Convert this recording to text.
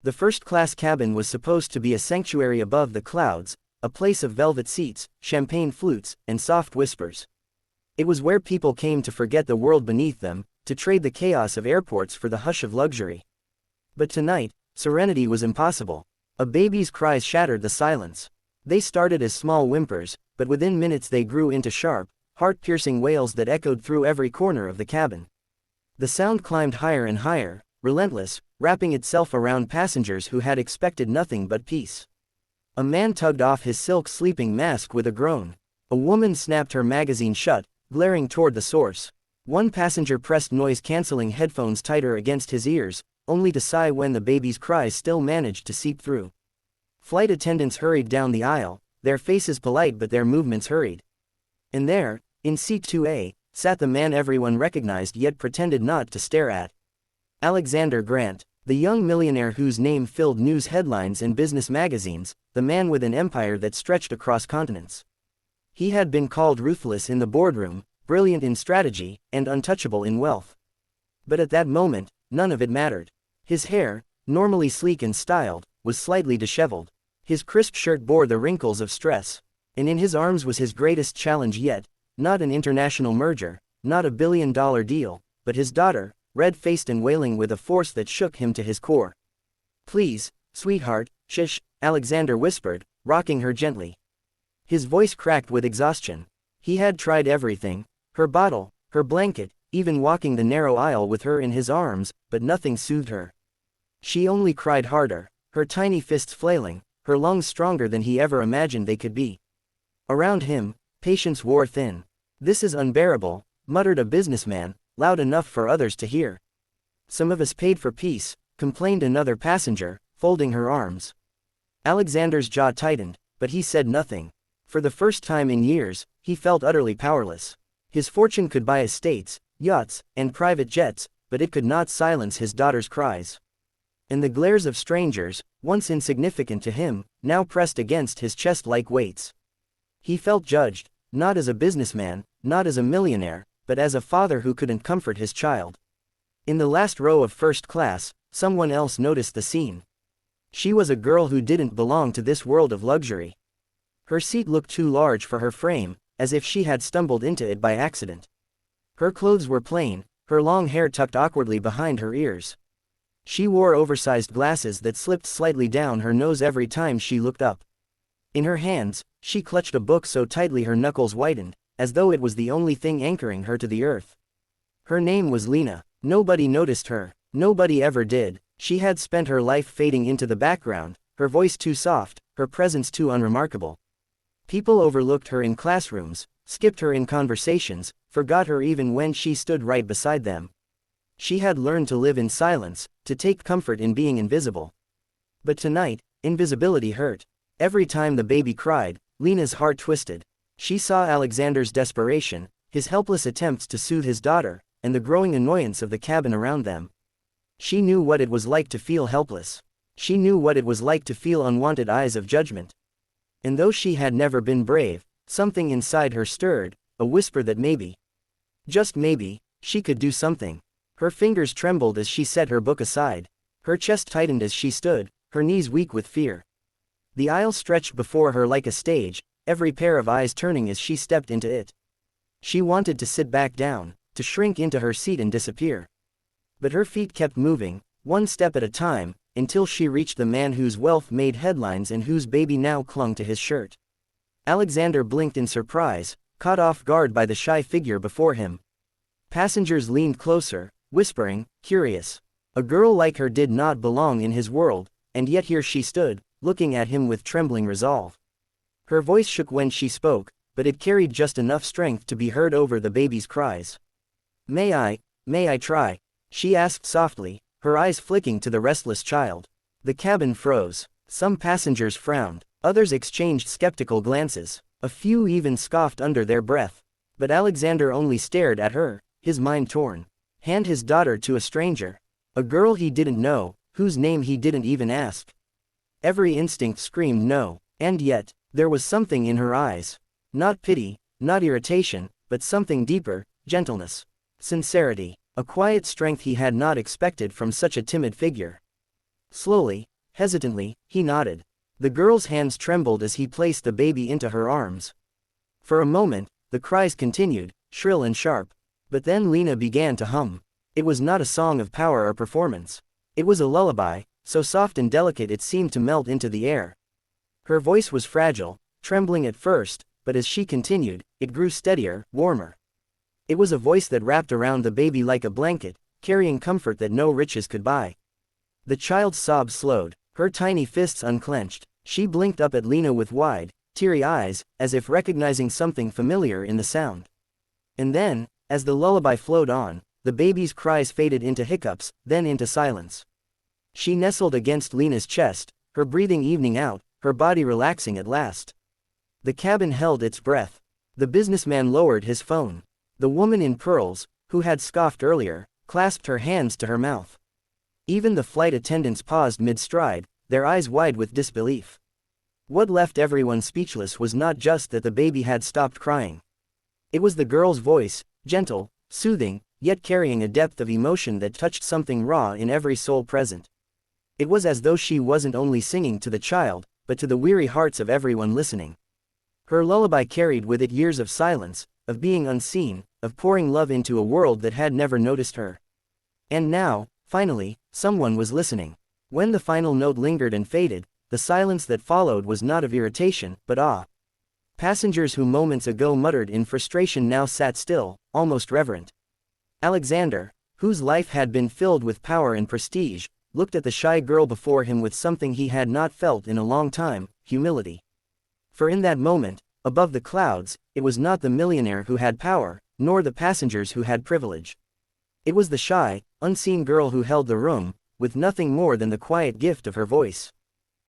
The first-class cabin was supposed to be a sanctuary above the clouds, a place of velvet seats, champagne flutes, and soft whispers. It was where people came to forget the world beneath them, to trade the chaos of airports for the hush of luxury. But tonight, serenity was impossible. A baby's cries shattered the silence. They started as small whimpers, but within minutes they grew into sharp, heart-piercing wails that echoed through every corner of the cabin. The sound climbed higher and higher, relentless, wrapping itself around passengers who had expected nothing but peace. A man tugged off his silk sleeping mask with a groan. A woman snapped her magazine shut, glaring toward the source. One passenger pressed noise-canceling headphones tighter against his ears, only to sigh when the baby's cries still managed to seep through. Flight attendants hurried down the aisle, their faces polite but their movements hurried. And there, in seat 2A, sat the man everyone recognized yet pretended not to stare at. Alexander Grant, the young millionaire whose name filled news headlines and business magazines, the man with an empire that stretched across continents. He had been called ruthless in the boardroom, brilliant in strategy, and untouchable in wealth. But at that moment, none of it mattered. His hair, normally sleek and styled, was slightly disheveled. His crisp shirt bore the wrinkles of stress. And in his arms was his greatest challenge yet, not an international merger, not a billion-dollar deal, but his daughter, red-faced and wailing with a force that shook him to his core. "Please, sweetheart, shush," Alexander whispered, rocking her gently. His voice cracked with exhaustion. He had tried everything, her bottle, her blanket, even walking the narrow aisle with her in his arms, but nothing soothed her. She only cried harder, her tiny fists flailing, her lungs stronger than he ever imagined they could be. Around him, patience wore thin. "This is unbearable," muttered a businessman, loud enough for others to hear. "Some of us paid for peace," complained another passenger, folding her arms. Alexander's jaw tightened, but he said nothing. For the first time in years, he felt utterly powerless. His fortune could buy estates, yachts, and private jets, but it could not silence his daughter's cries. And the glares of strangers, once insignificant to him, now pressed against his chest like weights. He felt judged, not as a businessman, not as a millionaire, but as a father who couldn't comfort his child. In the last row of first class, someone else noticed the scene. She was a girl who didn't belong to this world of luxury. Her seat looked too large for her frame, as if she had stumbled into it by accident. Her clothes were plain, her long hair tucked awkwardly behind her ears. She wore oversized glasses that slipped slightly down her nose every time she looked up. In her hands, she clutched a book so tightly her knuckles whitened, as though it was the only thing anchoring her to the earth. Her name was Lena. Nobody noticed her. Nobody ever did. She had spent her life fading into the background, her voice too soft, her presence too unremarkable. People overlooked her in classrooms, skipped her in conversations, forgot her even when she stood right beside them. She had learned to live in silence, to take comfort in being invisible. But tonight, invisibility hurt. Every time the baby cried, Lena's heart twisted. She saw Alexander's desperation, his helpless attempts to soothe his daughter, and the growing annoyance of the cabin around them. She knew what it was like to feel helpless. She knew what it was like to feel unwanted eyes of judgment. And though she had never been brave, something inside her stirred, a whisper that maybe, just maybe, she could do something. Her fingers trembled as she set her book aside. Her chest tightened as she stood, her knees weak with fear. The aisle stretched before her like a stage, every pair of eyes turning as she stepped into it. She wanted to sit back down, to shrink into her seat and disappear. But her feet kept moving, one step at a time, until she reached the man whose wealth made headlines and whose baby now clung to his shirt. Alexander blinked in surprise, caught off guard by the shy figure before him. Passengers leaned closer, whispering, curious. A girl like her did not belong in his world, and yet here she stood, looking at him with trembling resolve. Her voice shook when she spoke, but it carried just enough strength to be heard over the baby's cries. May I try?" she asked softly, her eyes flicking to the restless child. The cabin froze. Some passengers frowned, others exchanged skeptical glances. A few even scoffed under their breath. But Alexander only stared at her, his mind torn. Hand his daughter to a stranger. A girl he didn't know, whose name he didn't even ask. Every instinct screamed no, and yet, there was something in her eyes. Not pity, not irritation, but something deeper, gentleness. Sincerity. A quiet strength he had not expected from such a timid figure. Slowly, Hesitantly, he nodded. The girl's hands trembled as he placed the baby into her arms. For a moment, the cries continued, shrill and sharp. But then Lena began to hum. It was not a song of power or performance. It was a lullaby, so soft and delicate it seemed to melt into the air. Her voice was fragile, trembling at first, but as she continued, it grew steadier, warmer. It was a voice that wrapped around the baby like a blanket, carrying comfort that no riches could buy. The child's sobs slowed, her tiny fists unclenched. She blinked up at Lena with wide, teary eyes, as if recognizing something familiar in the sound. And then, as the lullaby flowed on, the baby's cries faded into hiccups, then into silence. She nestled against Lena's chest, her breathing evening out, her body relaxing at last. The cabin held its breath. The businessman lowered his phone. The woman in pearls, who had scoffed earlier, clasped her hands to her mouth. Even the flight attendants paused mid-stride, their eyes wide with disbelief. What left everyone speechless was not just that the baby had stopped crying. It was the girl's voice, gentle, soothing, yet carrying a depth of emotion that touched something raw in every soul present. It was as though she wasn't only singing to the child, but to the weary hearts of everyone listening. Her lullaby carried with it years of silence, of being unseen, of pouring love into a world that had never noticed her. And now, finally, someone was listening. When the final note lingered and faded, the silence that followed was not of irritation, but awe. Passengers who moments ago muttered in frustration now sat still, almost reverent. Alexander, whose life had been filled with power and prestige, looked at the shy girl before him with something he had not felt in a long time, humility. For in that moment, above the clouds, it was not the millionaire who had power, nor the passengers who had privilege. It was the shy, unseen girl who held the room, with nothing more than the quiet gift of her voice.